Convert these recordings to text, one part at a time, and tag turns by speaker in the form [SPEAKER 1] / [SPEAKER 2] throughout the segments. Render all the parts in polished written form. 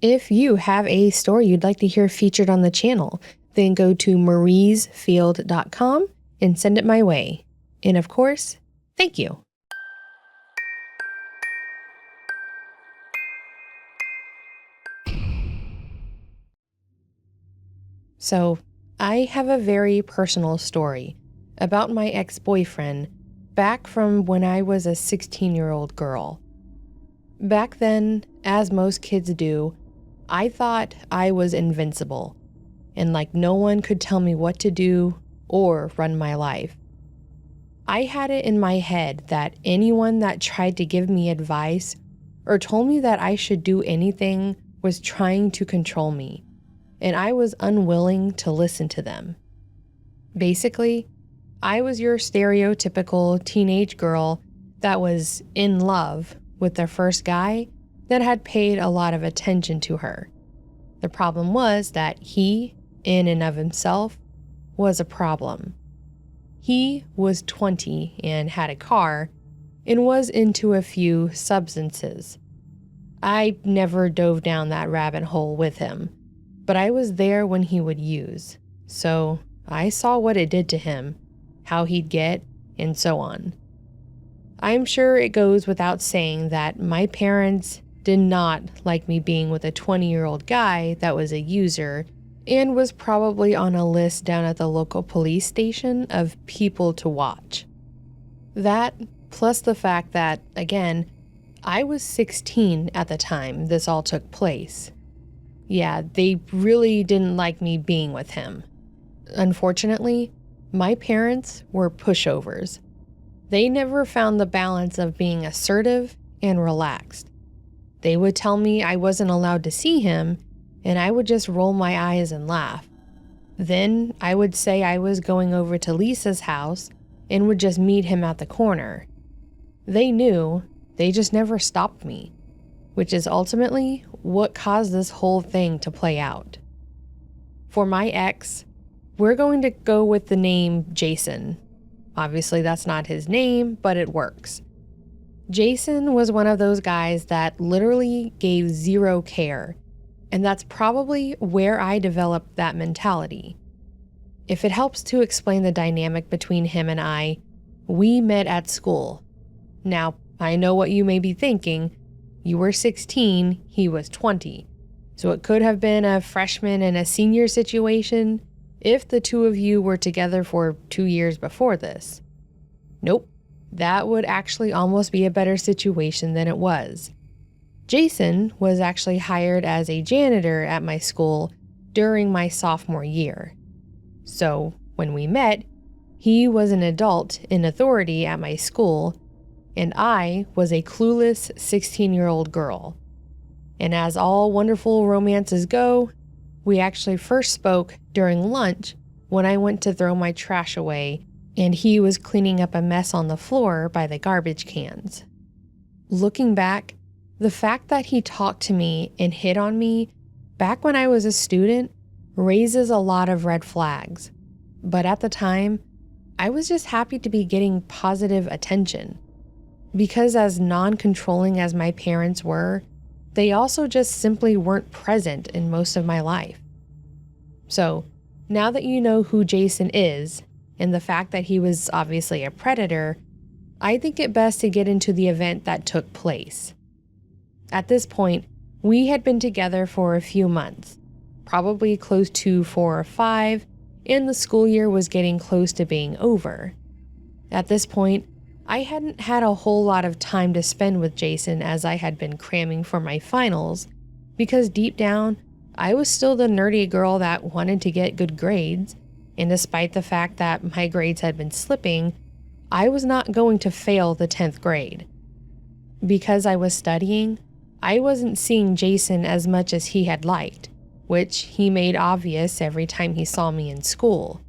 [SPEAKER 1] If you have a story you'd like to hear featured on the channel, then go to mariesfield.com and send it my way. And of course, thank you. So, I have a very personal story about my ex-boyfriend back from when I was a 16-year-old girl. Back then, as most kids do, I thought I was invincible, and like no one could tell me what to do or run my life. I had it in my head that anyone that tried to give me advice or told me that I should do anything was trying to control me, and I was unwilling to listen to them. Basically, I was your stereotypical teenage girl that was in love with the first guy that had paid a lot of attention to her. The problem was that he, in and of himself, was a problem. He was 20 and had a car and was into a few substances. I never dove down that rabbit hole with him, but I was there when he would use, so I saw what it did to him, how he'd get, and so on. I'm sure it goes without saying that my parents did not like me being with a 20-year-old guy that was a user and was probably on a list down at the local police station of people to watch. That, plus the fact that, again, I was 16 at the time this all took place. Yeah, they really didn't like me being with him. Unfortunately, my parents were pushovers. They never found the balance of being assertive and relaxed. They would tell me I wasn't allowed to see him, and I would just roll my eyes and laugh. Then I would say I was going over to Lisa's house and would just meet him at the corner. They knew, they just never stopped me, which is ultimately what caused this whole thing to play out. For my ex, we're going to go with the name Jason. Obviously, that's not his name, but it works. Jason was one of those guys that literally gave zero care, and that's probably where I developed that mentality. If it helps to explain the dynamic between him and I, we met at school. Now, I know what you may be thinking. You were 16, he was 20. So it could have been a freshman and a senior situation if the two of you were together for 2 years before this. Nope. That would actually almost be a better situation than it was. Jason was actually hired as a janitor at my school during my sophomore year. So when we met, he was an adult in authority at my school, and I was a clueless 16-year-old girl. And as all wonderful romances go, we actually first spoke during lunch when I went to throw my trash away and he was cleaning up a mess on the floor by the garbage cans. Looking back, the fact that he talked to me and hit on me back when I was a student raises a lot of red flags. But at the time, I was just happy to be getting positive attention. Because as non-controlling as my parents were, they also just simply weren't present in most of my life. So, now that you know who Jason is, and the fact that he was obviously a predator, I think it best to get into the event that took place. At this point, we had been together for a few months, probably close to 4 or 5, and the school year was getting close to being over. At this point, I hadn't had a whole lot of time to spend with Jason as I had been cramming for my finals, because deep down, I was still the nerdy girl that wanted to get good grades, and despite the fact that my grades had been slipping, I was not going to fail the 10th grade. Because I was studying, I wasn't seeing Jason as much as he had liked, which he made obvious every time he saw me in school.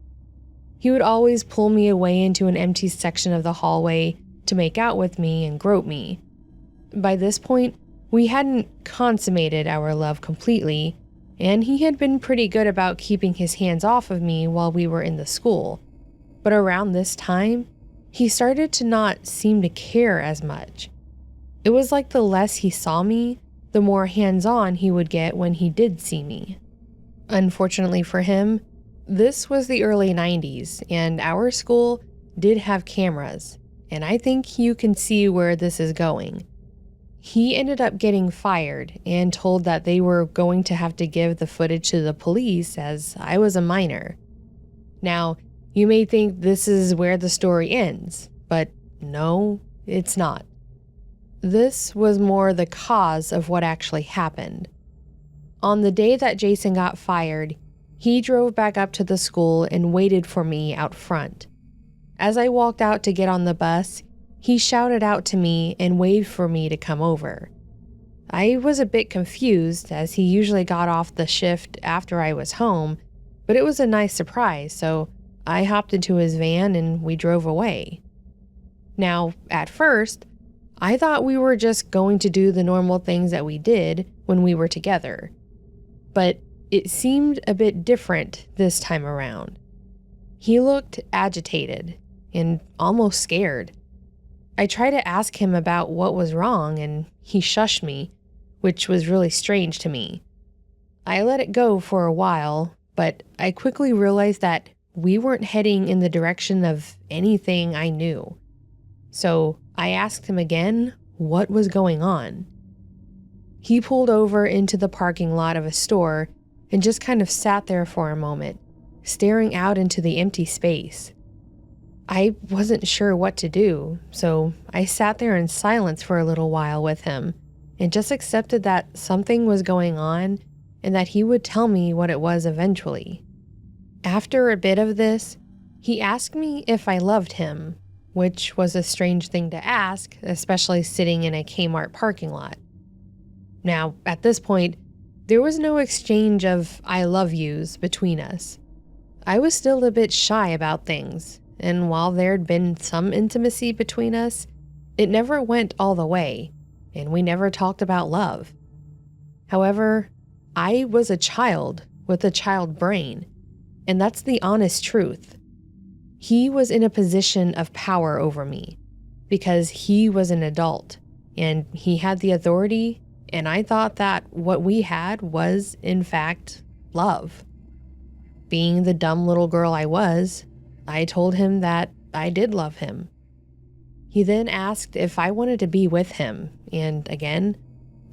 [SPEAKER 1] He would always pull me away into an empty section of the hallway to make out with me and grope me. By this point, we hadn't consummated our love completely, and he had been pretty good about keeping his hands off of me while we were in the school. But around this time, he started to not seem to care as much. It was like the less he saw me, the more hands-on he would get when he did see me. Unfortunately for him, this was the early 90s, and our school did have cameras, and I think you can see where this is going. He ended up getting fired and told that they were going to have to give the footage to the police as I was a minor. Now, you may think this is where the story ends, but no, it's not. This was more the cause of what actually happened. On the day that Jason got fired, he drove back up to the school and waited for me out front. As I walked out to get on the bus, he shouted out to me and waved for me to come over. I was a bit confused as he usually got off the shift after I was home, but it was a nice surprise, so I hopped into his van and we drove away. Now, at first, I thought we were just going to do the normal things that we did when we were together. But it seemed a bit different this time around. He looked agitated and almost scared. I tried to ask him about what was wrong and he shushed me, which was really strange to me. I let it go for a while, but I quickly realized that we weren't heading in the direction of anything I knew. So I asked him again what was going on. He pulled over into the parking lot of a store and just kind of sat there for a moment, staring out into the empty space. I wasn't sure what to do, so I sat there in silence for a little while with him and just accepted that something was going on and that he would tell me what it was eventually. After a bit of this, he asked me if I loved him, which was a strange thing to ask, especially sitting in a Kmart parking lot. Now, at this point, there was no exchange of I love yous between us. I was still a bit shy about things, and while there'd been some intimacy between us, it never went all the way, and we never talked about love. However, I was a child with a child brain, and that's the honest truth. He was in a position of power over me because he was an adult, and he had the authority, and I thought that what we had was, in fact, love. Being the dumb little girl I was, I told him that I did love him. He then asked if I wanted to be with him, and again,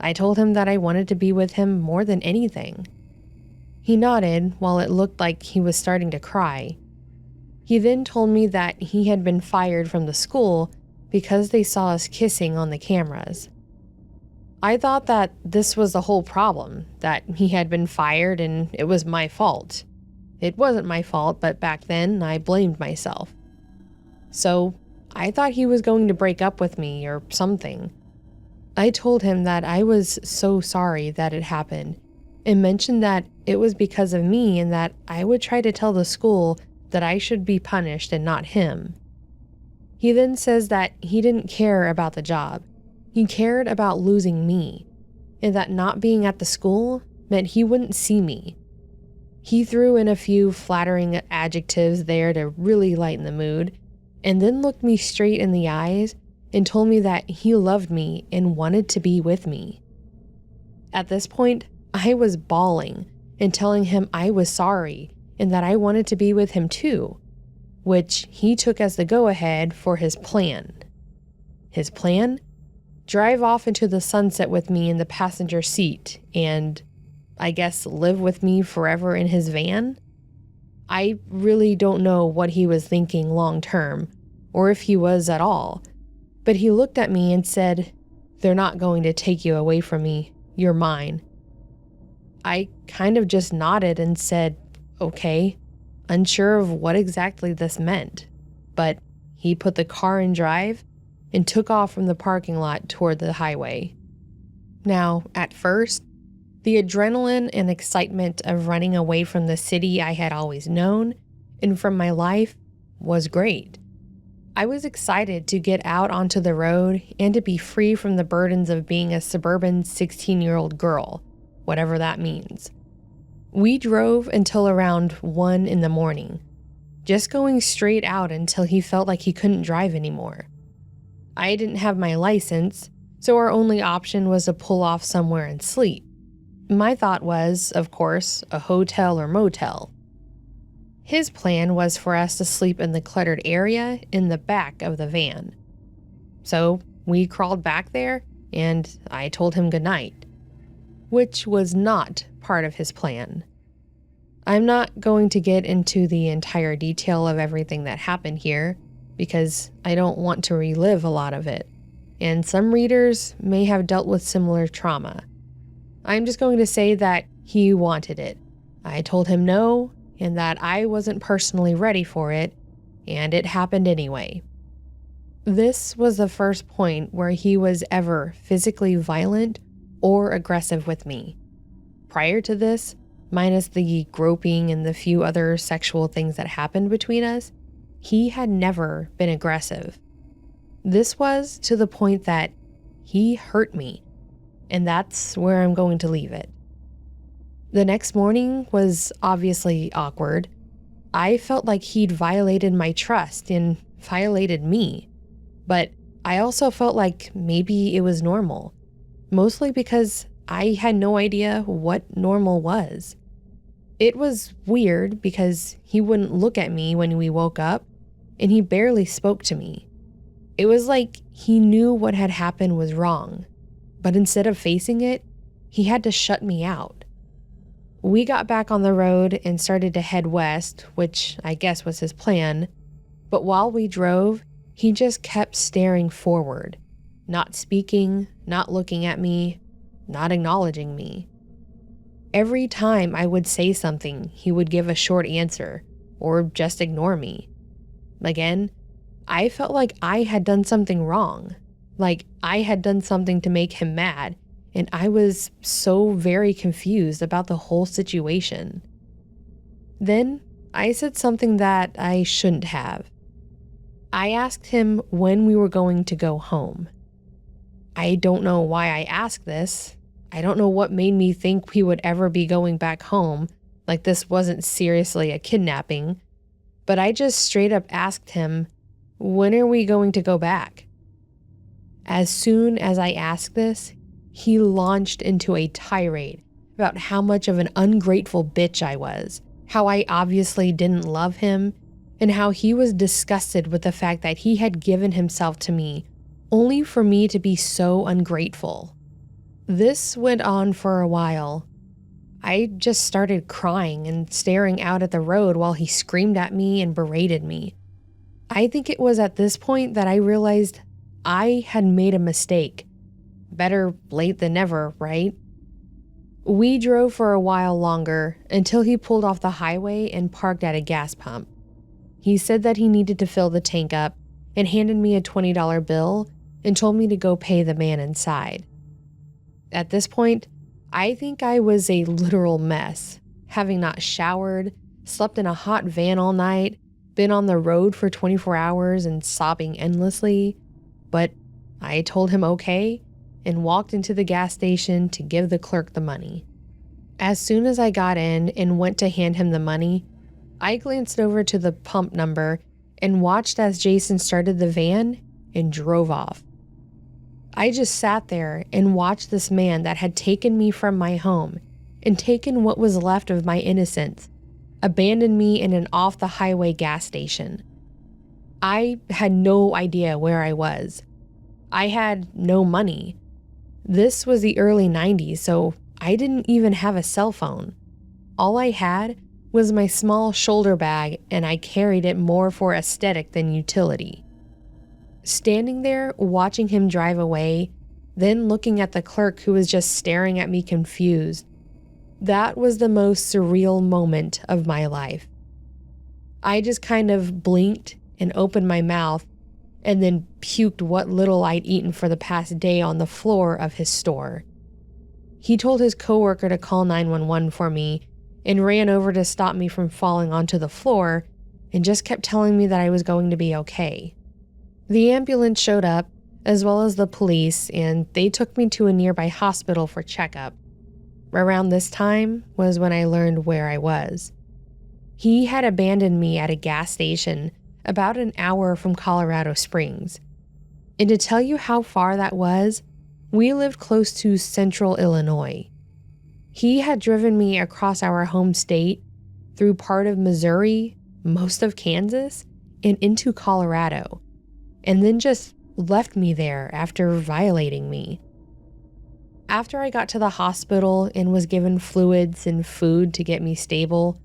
[SPEAKER 1] I told him that I wanted to be with him more than anything. He nodded while it looked like he was starting to cry. He then told me that he had been fired from the school because they saw us kissing on the cameras. I thought that this was the whole problem, that he had been fired and it was my fault. It wasn't my fault, but back then I blamed myself. So I thought he was going to break up with me or something. I told him that I was so sorry that it happened and mentioned that it was because of me and that I would try to tell the school that I should be punished and not him. He then says that he didn't care about the job. He cared about losing me, and that not being at the school meant he wouldn't see me. He threw in a few flattering adjectives there to really lighten the mood, and then looked me straight in the eyes and told me that he loved me and wanted to be with me. At this point, I was bawling and telling him I was sorry and that I wanted to be with him too, which he took as the go-ahead for his plan. His plan? Drive off into the sunset with me in the passenger seat and, I guess, live with me forever in his van? I really don't know what he was thinking long term, or if he was at all, but he looked at me and said, "They're not going to take you away from me. You're mine." I kind of just nodded and said, okay, unsure of what exactly this meant, but he put the car in drive and took off from the parking lot toward the highway. Now, at first, the adrenaline and excitement of running away from the city I had always known and from my life was great. I was excited to get out onto the road and to be free from the burdens of being a suburban 16-year-old girl, whatever that means. We drove until around 1 in the morning, just going straight out until he felt like he couldn't drive anymore. I didn't have my license, so our only option was to pull off somewhere and sleep. My thought was, of course, a hotel or motel. His plan was for us to sleep in the cluttered area in the back of the van. So we crawled back there, and I told him goodnight, which was not part of his plan. I'm not going to get into the entire detail of everything that happened here, because I don't want to relive a lot of it, and some readers may have dealt with similar trauma. I'm just going to say that he wanted it. I told him no, and that I wasn't personally ready for it, and it happened anyway. This was the first point where he was ever physically violent or aggressive with me. Prior to this, minus the groping and the few other sexual things that happened between us, he had never been aggressive. This was to the point that he hurt me, and that's where I'm going to leave it. The next morning was obviously awkward. I felt like he'd violated my trust and violated me, but I also felt like maybe it was normal, mostly because I had no idea what normal was. It was weird because he wouldn't look at me when we woke up, and he barely spoke to me. It was like he knew what had happened was wrong, but instead of facing it, he had to shut me out. We got back on the road and started to head west, which I guess was his plan, but while we drove, he just kept staring forward, not speaking, not looking at me, not acknowledging me. Every time I would say something, he would give a short answer or just ignore me. Again, I felt like I had done something wrong, like I had done something to make him mad, and I was so very confused about the whole situation. Then I said something that I shouldn't have. I asked him when we were going to go home. I don't know why I asked this. I don't know what made me think we would ever be going back home, like this wasn't seriously a kidnapping, but I just straight up asked him, when are we going to go back? As soon as I asked this, he launched into a tirade about how much of an ungrateful bitch I was, how I obviously didn't love him, and how he was disgusted with the fact that he had given himself to me only for me to be so ungrateful. This went on for a while. I just started crying and staring out at the road while he screamed at me and berated me. I think it was at this point that I realized I had made a mistake. Better late than never, right? We drove for a while longer until he pulled off the highway and parked at a gas pump. He said that he needed to fill the tank up and handed me a $20 bill and told me to go pay the man inside. At this point, I think I was a literal mess, having not showered, slept in a hot van all night, been on the road for 24 hours and sobbing endlessly, but I told him okay and walked into the gas station to give the clerk the money. As soon as I got in and went to hand him the money, I glanced over to the pump number and watched as Jason started the van and drove off. I just sat there and watched this man that had taken me from my home and taken what was left of my innocence, abandon me in an off-the-highway gas station. I had no idea where I was. I had no money. This was the early 90s, so I didn't even have a cell phone. All I had was my small shoulder bag, and I carried it more for aesthetic than utility. Standing there, watching him drive away, then looking at the clerk who was just staring at me confused, that was the most surreal moment of my life. I just kind of blinked and opened my mouth and then puked what little I'd eaten for the past day on the floor of his store. He told his coworker to call 911 for me and ran over to stop me from falling onto the floor and just kept telling me that I was going to be okay. The ambulance showed up, as well as the police, and they took me to a nearby hospital for checkup. Around this time was when I learned where I was. He had abandoned me at a gas station about an hour from Colorado Springs. And to tell you how far that was, We lived close to central Illinois. He had driven me across our home state, through part of Missouri, most of Kansas, and into Colorado, and then just left me there after violating me. After I got to the hospital and was given fluids and food to get me stable,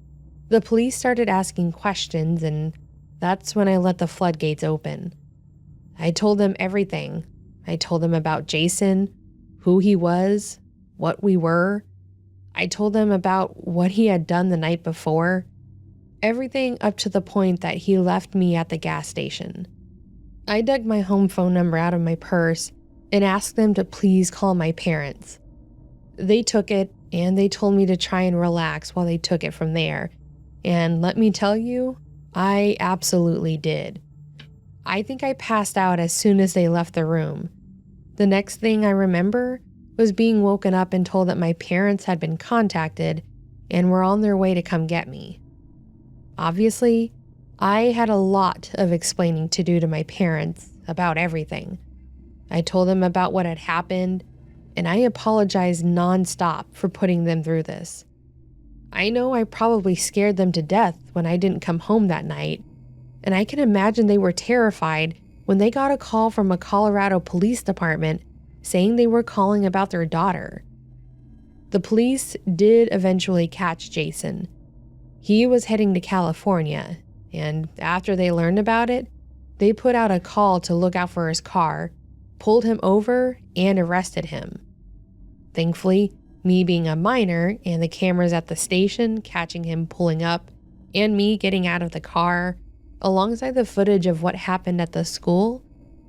[SPEAKER 1] the police started asking questions, and that's when I let the floodgates open. I told them everything. I told them about Jason, who he was, what we were. I told them about what he had done the night before, everything up to the point that he left me at the gas station. I dug my home phone number out of my purse and asked them to please call my parents. They took it, and they told me to try and relax while they took it from there. And let me tell you, I absolutely did. I think I passed out as soon as they left the room. The next thing I remember was being woken up and told that my parents had been contacted and were on their way to come get me. Obviously, I had a lot of explaining to do to my parents about everything. I told them about what had happened, and I apologized nonstop for putting them through this. I know I probably scared them to death when I didn't come home that night, and I can imagine they were terrified when they got a call from a Colorado police department saying they were calling about their daughter. The police did eventually catch Jason. He was heading to California, and after they learned about it, they put out a call to look out for his car, pulled him over, and arrested him. Thankfully, me being a minor and the cameras at the station catching him pulling up, and me getting out of the car, alongside the footage of what happened at the school,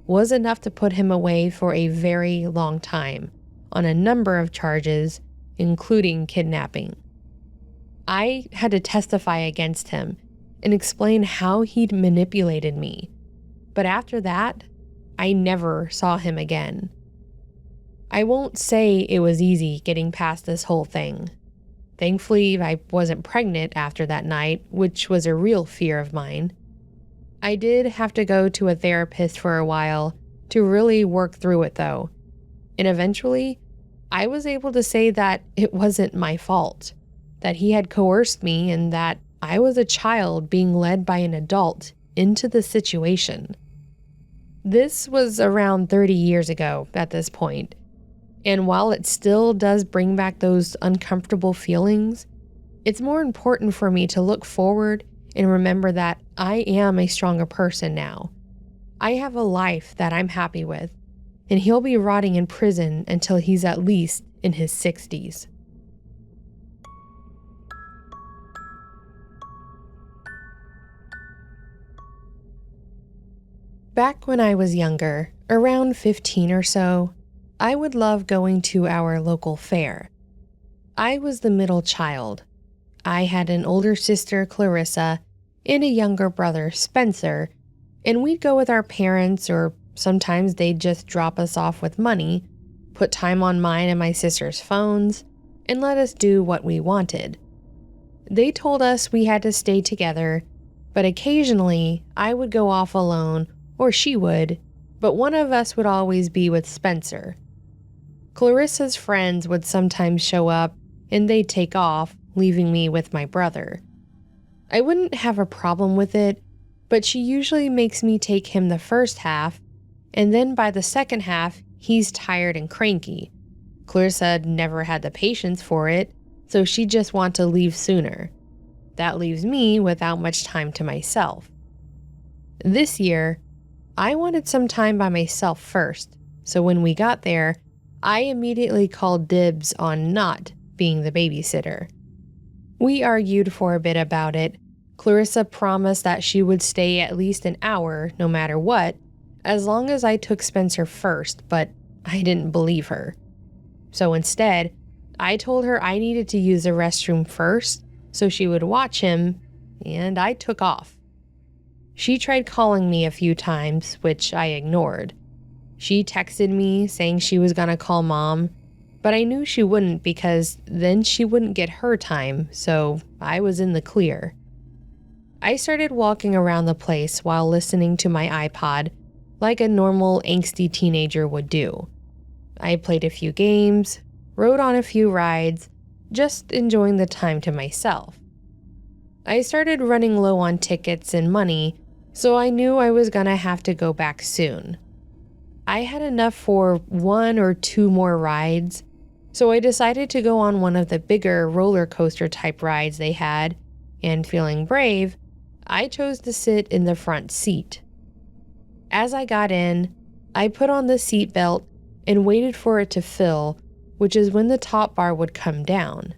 [SPEAKER 1] was enough to put him away for a very long time on a number of charges, including kidnapping. I had to testify against him and explain how he'd manipulated me, but after that, I never saw him again. I won't say it was easy getting past this whole thing. Thankfully, I wasn't pregnant after that night, which was a real fear of mine. I did have to go to a therapist for a while to really work through it though, and eventually, I was able to say that it wasn't my fault, that he had coerced me and that I was a child being led by an adult into the situation. This was around 30 years ago at this point, and while it still does bring back those uncomfortable feelings, it's more important for me to look forward and remember that I am a stronger person now. I have a life that I'm happy with, and he'll be rotting in prison until he's at least in his 60s. Back when I was younger, around 15 or so, I would love going to our local fair. I was the middle child. I had an older sister, Clarissa, and a younger brother, Spencer, and we'd go with our parents, or sometimes they'd just drop us off with money, put time on mine and my sister's phones, and let us do what we wanted. They told us we had to stay together, but occasionally I would go off alone, or she would, but one of us would always be with Spencer. Clarissa's friends would sometimes show up, and they'd take off, leaving me with my brother. I wouldn't have a problem with it, but she usually makes me take him the first half, and then by the second half, he's tired and cranky. Clarissa never had the patience for it, so she'd just want to leave sooner. That leaves me without much time to myself. This year, I wanted some time by myself first, so when we got there, I immediately called dibs on not being the babysitter. We argued for a bit about it. Clarissa promised that she would stay at least an hour no matter what, as long as I took Spencer first, but I didn't believe her. So instead, I told her I needed to use the restroom first so she would watch him, and I took off. She tried calling me a few times, which I ignored. She texted me saying she was gonna call Mom, but I knew she wouldn't because then she wouldn't get her time, so I was in the clear. I started walking around the place while listening to my iPod like a normal angsty teenager would do. I played a few games, rode on a few rides, just enjoying the time to myself. I started running low on tickets and money, so I knew I was gonna have to go back soon. I had enough for 1 or 2 more rides, so I decided to go on one of the bigger roller coaster type rides they had, and feeling brave, I chose to sit in the front seat. As I got in, I put on the seatbelt and waited for it to fill, which is when the top bar would come down.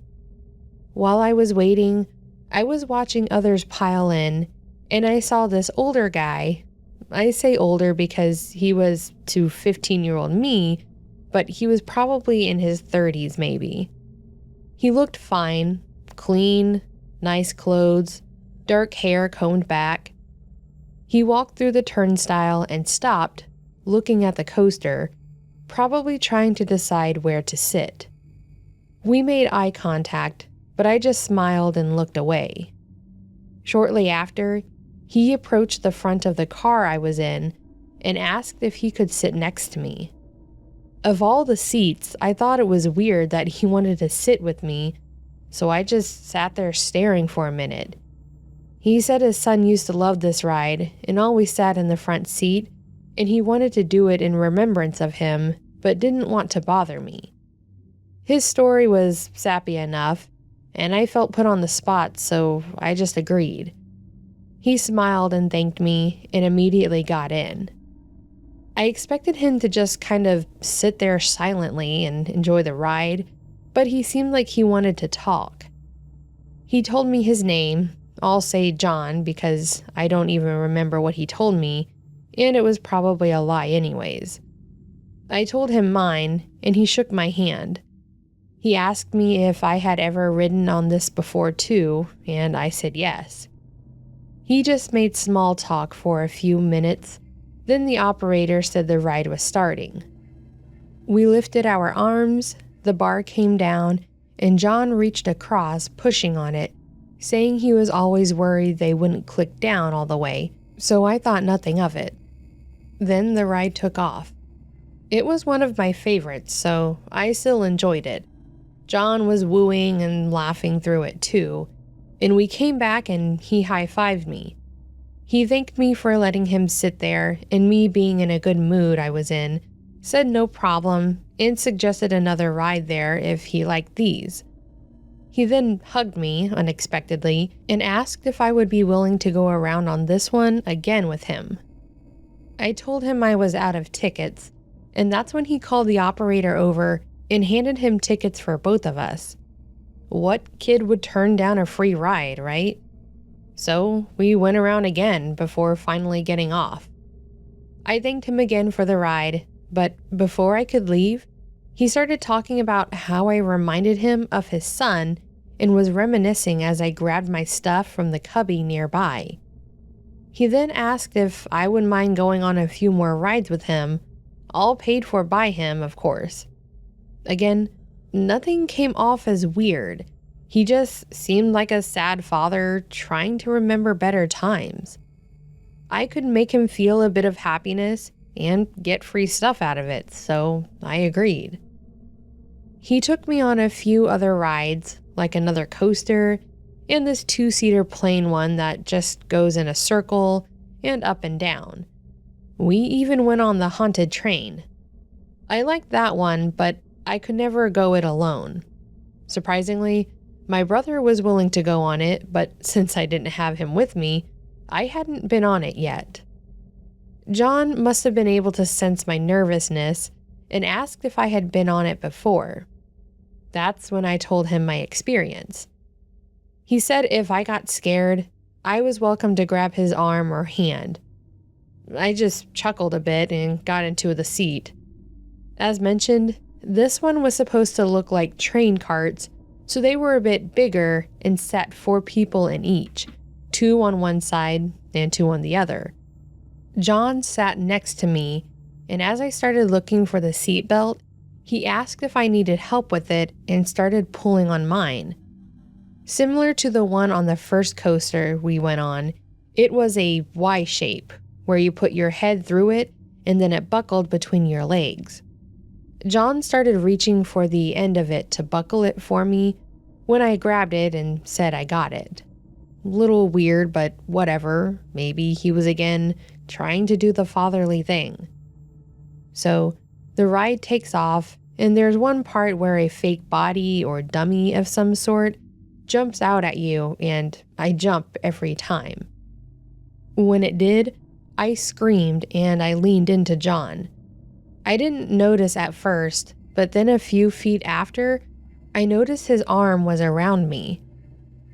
[SPEAKER 1] While I was waiting, I was watching others pile in, and I saw this older guy. I say older because he was to 15-year-old me, but he was probably in his 30s maybe. He looked fine, clean, nice clothes, dark hair combed back. He walked through the turnstile and stopped, looking at the coaster, probably trying to decide where to sit. We made eye contact, but I just smiled and looked away. Shortly after, he approached the front of the car I was in and asked if he could sit next to me. Of all the seats, I thought it was weird that he wanted to sit with me, so I just sat there staring for a minute. He said his son used to love this ride and always sat in the front seat, and he wanted to do it in remembrance of him, but didn't want to bother me. His story was sappy enough, and I felt put on the spot, so I just agreed. He smiled and thanked me and immediately got in. I expected him to just kind of sit there silently and enjoy the ride, but he seemed like he wanted to talk. He told me his name. I'll say John because I don't even remember what he told me, and it was probably a lie anyways. I told him mine, and he shook my hand. He asked me if I had ever ridden on this before too, and I said yes. He just made small talk for a few minutes, then the operator said the ride was starting. We lifted our arms, the bar came down, and John reached across, pushing on it, saying he was always worried they wouldn't click down all the way, so I thought nothing of it. Then the ride took off. It was one of my favorites, so I still enjoyed it. John was wooing and laughing through it too, and we came back and he high-fived me. He thanked me for letting him sit there, and me being in a good mood I was in, said no problem, and suggested another ride there if he liked these. He then hugged me unexpectedly and asked if I would be willing to go around on this one again with him. I told him I was out of tickets, and that's when he called the operator over and handed him tickets for both of us. What kid would turn down a free ride, right? So we went around again before finally getting off. I thanked him again for the ride, but before I could leave, he started talking about how I reminded him of his son and was reminiscing as I grabbed my stuff from the cubby nearby. He then asked if I would mind going on a few more rides with him, all paid for by him, of course. Again, nothing came off as weird. He just seemed like a sad father trying to remember better times. I could make him feel a bit of happiness and get free stuff out of it, so I agreed. He took me on a few other rides, like another coaster, and this 2-seater plane one that just goes in a circle and up and down. We even went on the haunted train. I liked that one, but I could never go it alone. Surprisingly, my brother was willing to go on it, but since I didn't have him with me, I hadn't been on it yet. John must have been able to sense my nervousness and asked if I had been on it before. That's when I told him my experience. He said if I got scared, I was welcome to grab his arm or hand. I just chuckled a bit and got into the seat. As mentioned, this one was supposed to look like train carts, so they were a bit bigger and sat 4 people in each, 2 on one side and 2 on the other. John sat next to me, and as I started looking for the seatbelt, he asked if I needed help with it and started pulling on mine. Similar to the one on the first coaster we went on, it was a Y shape, where you put your head through it and then it buckled between your legs. John started reaching for the end of it to buckle it for me when I grabbed it and said I got it. Little weird, but whatever. Maybe he was again trying to do the fatherly thing. So the ride takes off, and there's one part where a fake body or dummy of some sort jumps out at you, and I jump every time. When it did, I screamed and I leaned into John. I didn't notice at first, but then a few feet after, I noticed his arm was around me.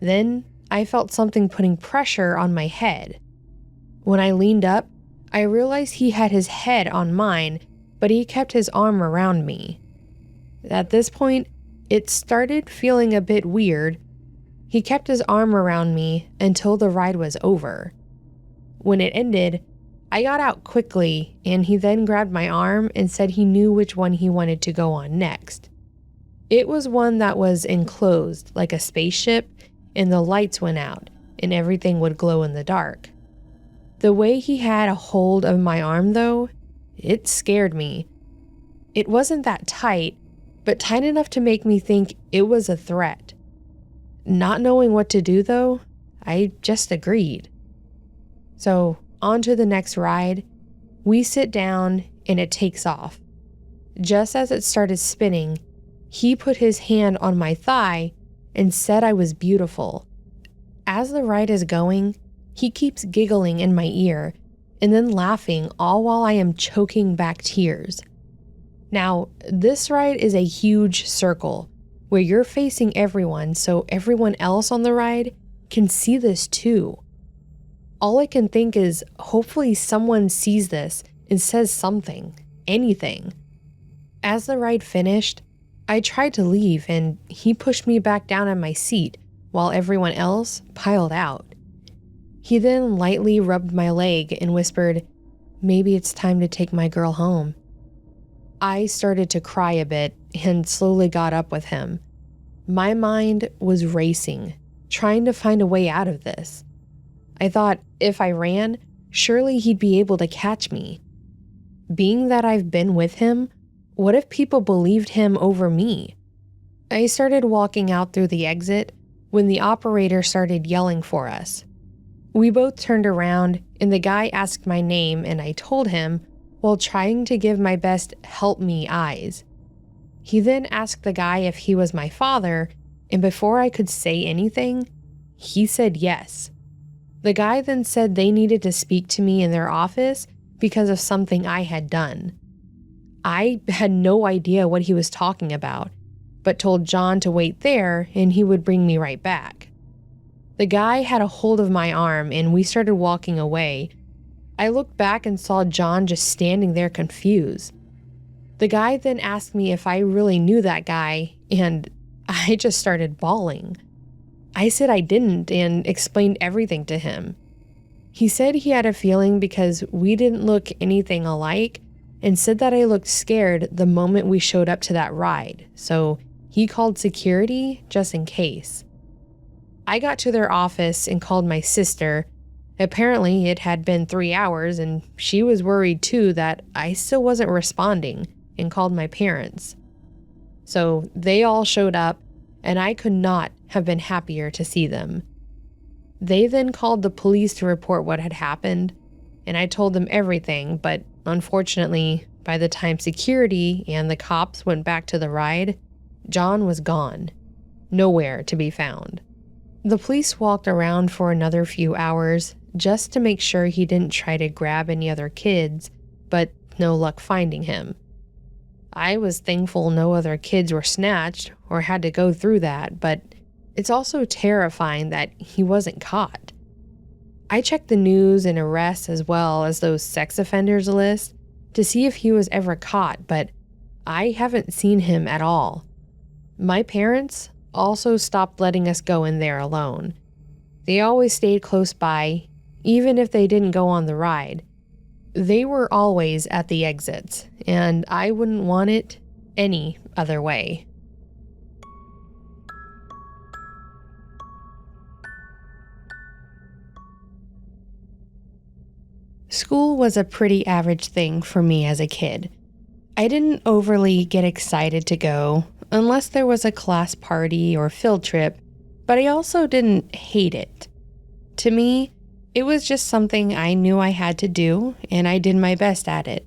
[SPEAKER 1] Then I felt something putting pressure on my head. When I leaned up, I realized he had his head on mine, but he kept his arm around me. At this point, it started feeling a bit weird. He kept his arm around me until the ride was over. When it ended, I got out quickly, and he then grabbed my arm and said he knew which one he wanted to go on next. It was one that was enclosed like a spaceship, and the lights went out, and everything would glow in the dark. The way he had a hold of my arm, though, it scared me. It wasn't that tight, but tight enough to make me think it was a threat. Not knowing what to do, though, I just agreed. So, on to the next ride. We sit down, and it takes off. Just as it started spinning, he put his hand on my thigh and said I was beautiful. As the ride is going, he keeps giggling in my ear and then laughing, all while I am choking back tears. Now, this ride is a huge circle where you're facing everyone, so everyone else on the ride can see this too. All I can think is hopefully someone sees this and says something, anything. As the ride finished, I tried to leave and he pushed me back down in my seat while everyone else piled out. He then lightly rubbed my leg and whispered, "Maybe it's time to take my girl home." I started to cry a bit and slowly got up with him. My mind was racing, trying to find a way out of this. I thought if I ran, surely he'd be able to catch me. Being that I've been with him, what if people believed him over me? I started walking out through the exit when the operator started yelling for us. We both turned around and the guy asked my name and I told him while trying to give my best help me eyes. He then asked the guy if he was my father, and before I could say anything, he said yes. The guy then said they needed to speak to me in their office because of something I had done. I had no idea what he was talking about, but told John to wait there and he would bring me right back. The guy had a hold of my arm and we started walking away. I looked back and saw John just standing there confused. The guy then asked me if I really knew that guy, and I just started bawling. I said I didn't and explained everything to him. He said he had a feeling because we didn't look anything alike and said that I looked scared the moment we showed up to that ride, so he called security just in case. I got to their office and called my sister. Apparently, it had been 3 hours and she was worried too that I still wasn't responding and called my parents. So they all showed up and I could not have been happier to see them. They then called the police to report what had happened, and I told them everything, but unfortunately, by the time security and the cops went back to the ride, John was gone, nowhere to be found. The police walked around for another few hours just to make sure he didn't try to grab any other kids, but no luck finding him. I was thankful no other kids were snatched or had to go through that, but it's also terrifying that he wasn't caught. I checked the news and arrests as well as those sex offenders list to see if he was ever caught, but I haven't seen him at all. My parents also stopped letting us go in there alone. They always stayed close by, even if they didn't go on the ride. They were always at the exits, and I wouldn't want it any other way. School was a pretty average thing for me as a kid. I didn't overly get excited to go unless there was a class party or field trip, but I also didn't hate it. To me, it was just something I knew I had to do, and I did my best at it.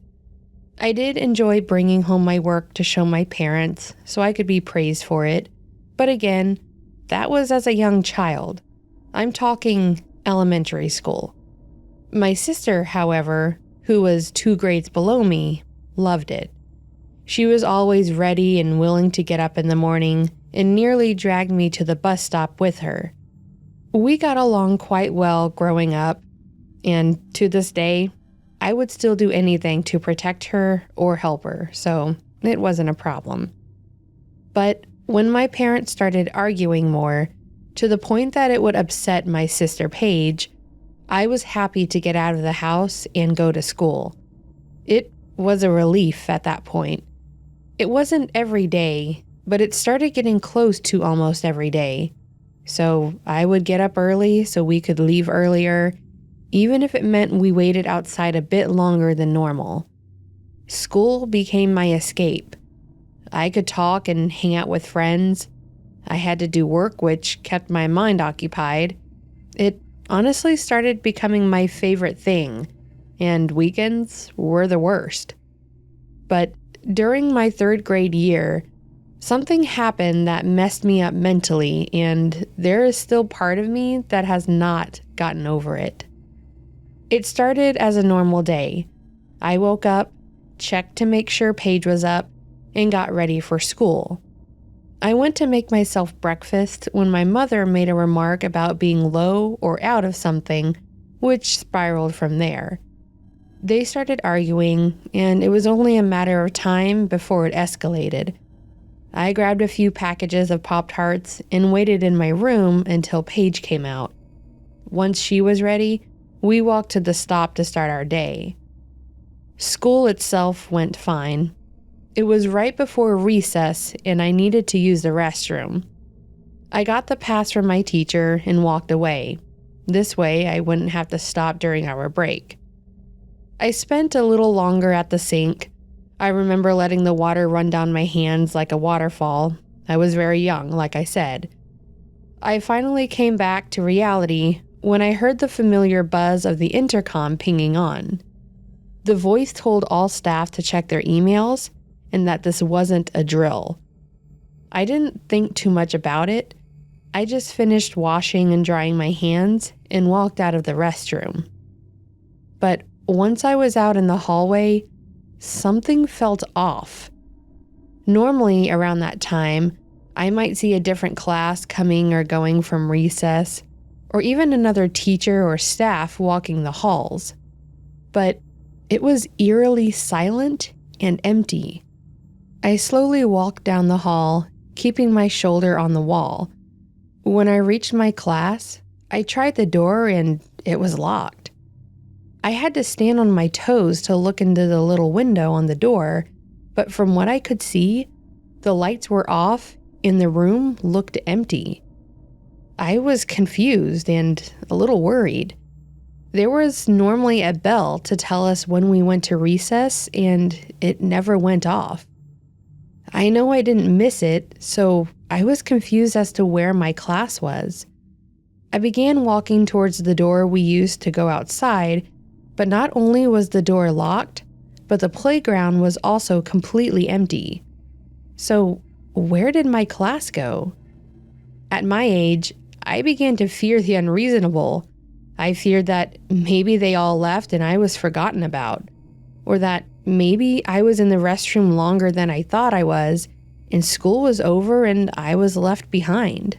[SPEAKER 1] I did enjoy bringing home my work to show my parents so I could be praised for it, but again, that was as a young child. I'm talking elementary school. My sister, however, who was 2 grades below me, loved it. She was always ready and willing to get up in the morning and nearly dragged me to the bus stop with her. We got along quite well growing up, and to this day, I would still do anything to protect her or help her, so it wasn't a problem. But when my parents started arguing more, to the point that it would upset my sister Paige, I was happy to get out of the house and go to school. It was a relief at that point. It wasn't every day, but it started getting close to almost every day. So I would get up early so we could leave earlier, even if it meant we waited outside a bit longer than normal. School became my escape. I could talk and hang out with friends. I had to do work, which kept my mind occupied. It honestly started becoming my favorite thing, and weekends were the worst. But during my 3rd grade year, something happened that messed me up mentally, and there is still part of me that has not gotten over it. It started as a normal day. I woke up, checked to make sure Paige was up, and got ready for school. I went to make myself breakfast when my mother made a remark about being low or out of something, which spiraled from there. They started arguing, and it was only a matter of time before it escalated. I grabbed a few packages of Pop-Tarts and waited in my room until Paige came out. Once she was ready, we walked to the stop to start our day. School itself went fine. It was right before recess, and I needed to use the restroom. I got the pass from my teacher and walked away. This way, I wouldn't have to stop during our break. I spent a little longer at the sink. I remember letting the water run down my hands like a waterfall. I was very young, like I said. I finally came back to reality when I heard the familiar buzz of the intercom pinging on. The voice told all staff to check their emails and that this wasn't a drill. I didn't think too much about it. I just finished washing and drying my hands and walked out of the restroom. But once I was out in the hallway, something felt off. Normally around that time, I might see a different class coming or going from recess, or even another teacher or staff walking the halls. But it was eerily silent and empty. I slowly walked down the hall, keeping my shoulder on the wall. When I reached my class, I tried the door and it was locked. I had to stand on my toes to look into the little window on the door, but from what I could see, the lights were off and the room looked empty. I was confused and a little worried. There was normally a bell to tell us when we went to recess, and it never went off. I know I didn't miss it, so I was confused as to where my class was. I began walking towards the door we used to go outside, but not only was the door locked, but the playground was also completely empty. So, where did my class go? At my age, I began to fear the unreasonable. I feared that maybe they all left and I was forgotten about, or that maybe I was in the restroom longer than I thought I was, and school was over and I was left behind.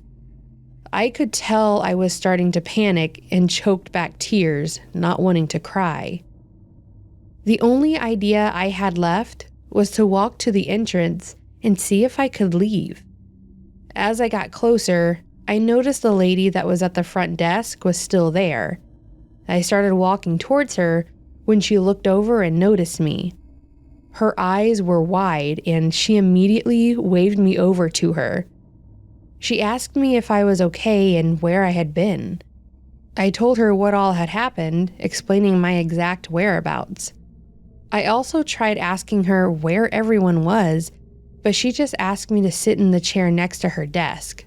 [SPEAKER 1] I could tell I was starting to panic and choked back tears, not wanting to cry. The only idea I had left was to walk to the entrance and see if I could leave. As I got closer, I noticed the lady that was at the front desk was still there. I started walking towards her when she looked over and noticed me. Her eyes were wide and she immediately waved me over to her. She asked me if I was okay and where I had been. I told her what all had happened, explaining my exact whereabouts. I also tried asking her where everyone was, but she just asked me to sit in the chair next to her desk.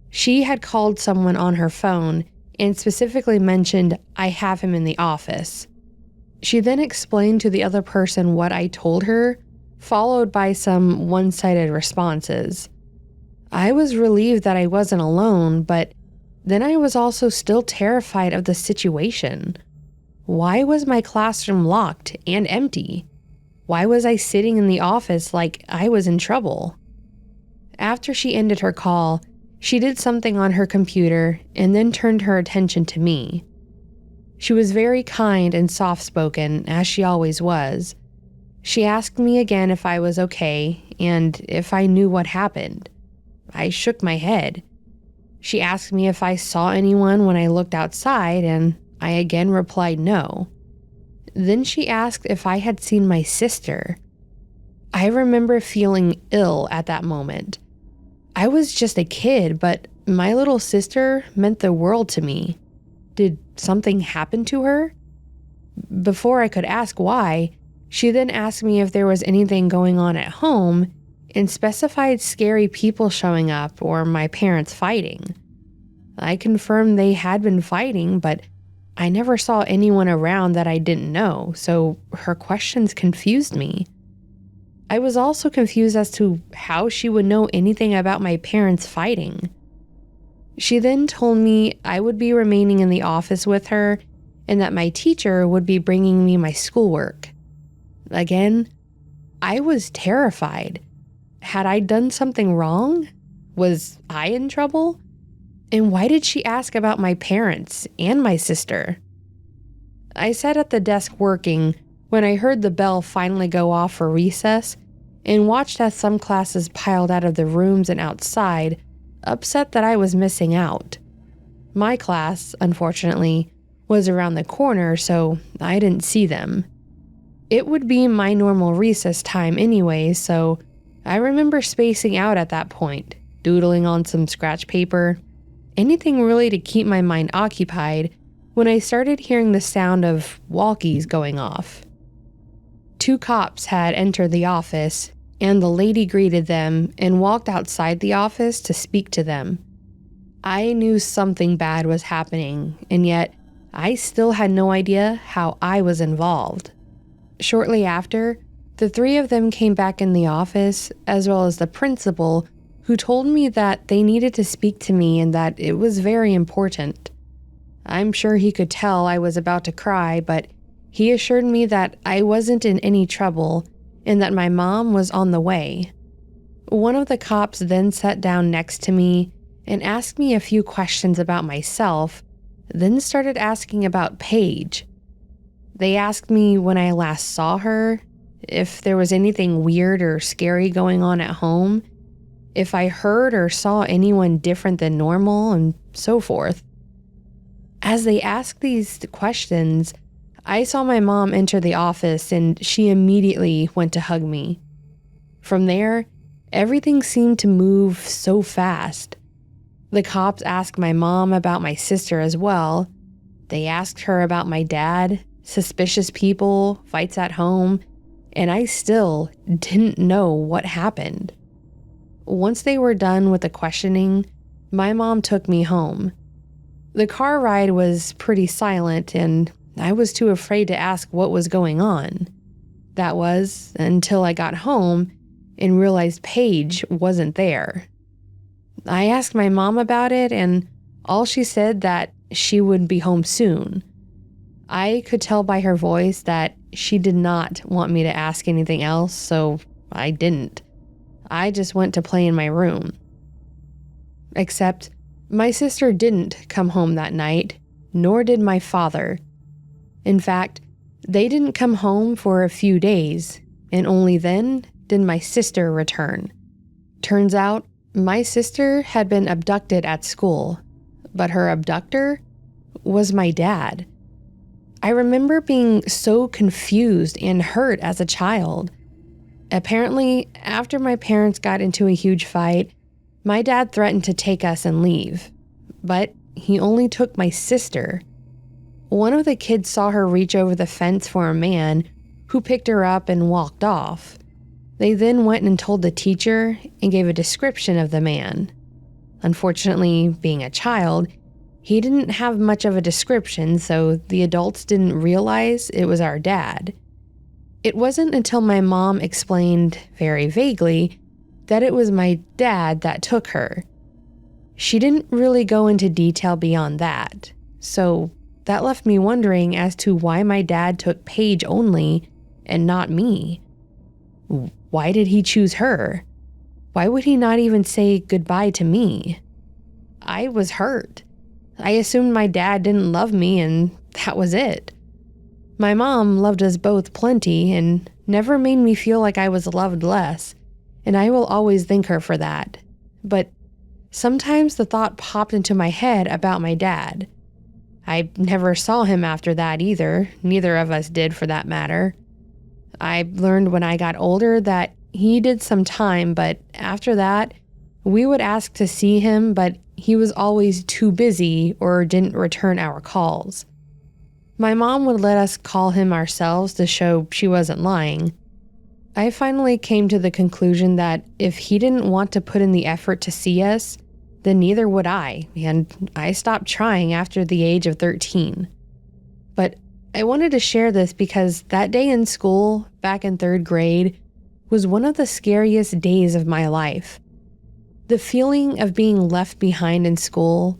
[SPEAKER 1] She had called someone on her phone and specifically mentioned, "I have him in the office." She then explained to the other person what I told her, followed by some one-sided responses. I was relieved that I wasn't alone, but then I was also still terrified of the situation. Why was my classroom locked and empty? Why was I sitting in the office like I was in trouble? After she ended her call, she did something on her computer and then turned her attention to me. She was very kind and soft-spoken, as she always was. She asked me again if I was okay and if I knew what happened. I shook my head. She asked me if I saw anyone when I looked outside, and I again replied no. Then she asked if I had seen my sister. I remember feeling ill at that moment. I was just a kid, but my little sister meant the world to me. Did something happen to her? Before I could ask why, she then asked me if there was anything going on at home and specified scary people showing up or my parents fighting. I confirmed they had been fighting, but I never saw anyone around that I didn't know, so her questions confused me. I was also confused as to how she would know anything about my parents fighting. She then told me I would be remaining in the office with her and that my teacher would be bringing me my schoolwork. Again, I was terrified. Had I done something wrong? Was I in trouble? And why did she ask about my parents and my sister? I sat at the desk working when I heard the bell finally go off for recess and watched as some classes piled out of the rooms and outside, upset that I was missing out. My class, unfortunately, was around the corner, so I didn't see them. It would be my normal recess time anyway, so I remember spacing out at that point, doodling on some scratch paper, anything really to keep my mind occupied, when I started hearing the sound of walkies going off. 2 cops had entered the office, and the lady greeted them and walked outside the office to speak to them. I knew something bad was happening, and yet I still had no idea how I was involved. Shortly after, the 3 of them came back in the office, as well as the principal, who told me that they needed to speak to me and that it was very important. I'm sure he could tell I was about to cry, but he assured me that I wasn't in any trouble and that my mom was on the way. One of the cops then sat down next to me and asked me a few questions about myself, then started asking about Paige. They asked me when I last saw her, if there was anything weird or scary going on at home, if I heard or saw anyone different than normal, and so forth. As they asked these questions, I saw my mom enter the office and she immediately went to hug me. From there, everything seemed to move so fast. The cops asked my mom about my sister as well. They asked her about my dad, suspicious people, fights at home, and I still didn't know what happened. Once they were done with the questioning, my mom took me home. The car ride was pretty silent, and I was too afraid to ask what was going on. That was until I got home and realized Paige wasn't there. I asked my mom about it, and all she said that she would be home soon. I could tell by her voice that she did not want me to ask anything else, so I didn't. I just went to play in my room. Except my sister didn't come home that night, nor did my father. In fact, they didn't come home for a few days, and only then did my sister return. Turns out, my sister had been abducted at school, but her abductor was my dad. I remember being so confused and hurt as a child. Apparently, after my parents got into a huge fight, my dad threatened to take us and leave, but he only took my sister. One of the kids saw her reach over the fence for a man who picked her up and walked off. They then went and told the teacher and gave a description of the man. Unfortunately, being a child, he didn't have much of a description, so the adults didn't realize it was our dad. It wasn't until my mom explained very vaguely that it was my dad that took her. She didn't really go into detail beyond that, so that left me wondering as to why my dad took Paige only and not me. Why did he choose her? Why would he not even say goodbye to me? I was hurt. I assumed my dad didn't love me and that was it. My mom loved us both plenty and never made me feel like I was loved less, and I will always thank her for that. But sometimes the thought popped into my head about my dad. I never saw him after that either, neither of us did for that matter. I learned when I got older that he did some time, but after that, we would ask to see him, but he was always too busy or didn't return our calls. My mom would let us call him ourselves to show she wasn't lying. I finally came to the conclusion that if he didn't want to put in the effort to see us, then neither would I, and I stopped trying after the age of 13. But I wanted to share this because that day in school, back in 3rd grade, was one of the scariest days of my life. The feeling of being left behind in school,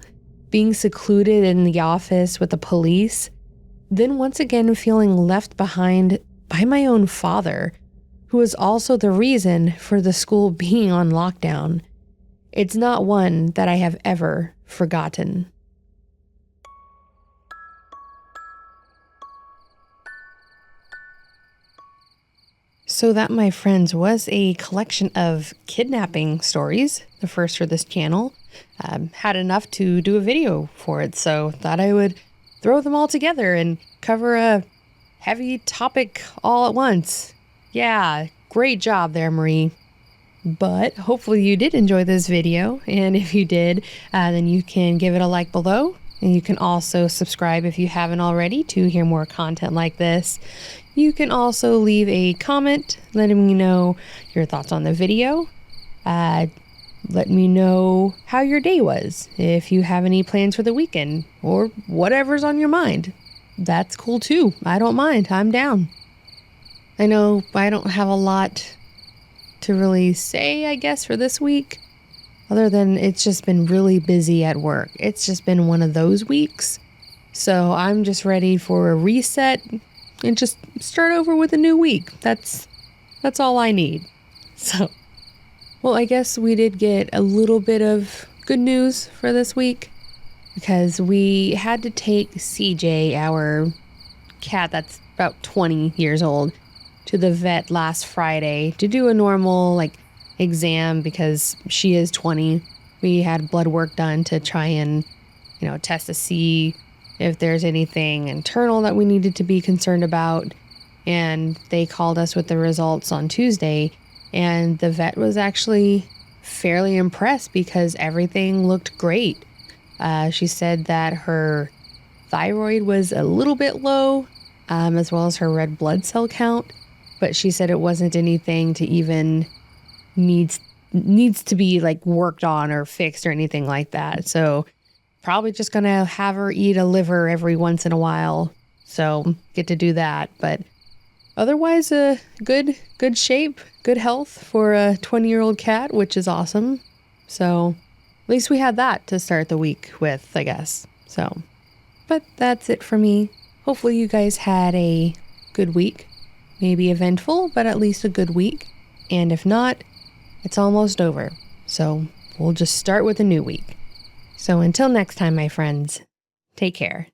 [SPEAKER 1] being secluded in the office with the police, then once again feeling left behind by my own father, who was also the reason for the school being on lockdown. It's not one that I have ever forgotten. So that, my friends, was a collection of kidnapping stories, the first for this channel. Had enough to do a video for it, so thought I would throw them all together and cover a heavy topic all at once. Yeah, great job there, Marie. But hopefully you did enjoy this video, and if you did, then you can give it a like below, and you can also subscribe if you haven't already to hear more content like this. You can also leave a comment letting me know your thoughts on the video. Let me know how your day was, if you have any plans for the weekend, or whatever's on your mind. That's cool too. I don't mind. I'm down. I know I don't have a lot to really say, I guess, for this week, other than it's just been really busy at work. It's just been one of those weeks. So I'm just ready for a reset and just start over with a new week. That's all I need. So, well, I guess we did get a little bit of good news for this week because we had to take CJ, our cat that's about 20 years old, to the vet last Friday to do a normal exam because she is 20. We had blood work done to try and, test to see if there's anything internal that we needed to be concerned about. And they called us with the results on Tuesday, and the vet was actually fairly impressed because everything looked great. She said that her thyroid was a little bit low, as well as her red blood cell count, but she said it wasn't anything to even needs to be worked on or fixed or anything like that. So probably just gonna have her eat a liver every once in a while, so get to do that. But otherwise, good shape, good health for a 20-year-old cat, which is awesome. So at least we had that to start the week with, I guess. So, but that's it for me. Hopefully you guys had a good week. Maybe eventful, but at least a good week. And if not, it's almost over. So we'll just start with a new week. So until next time, my friends, take care.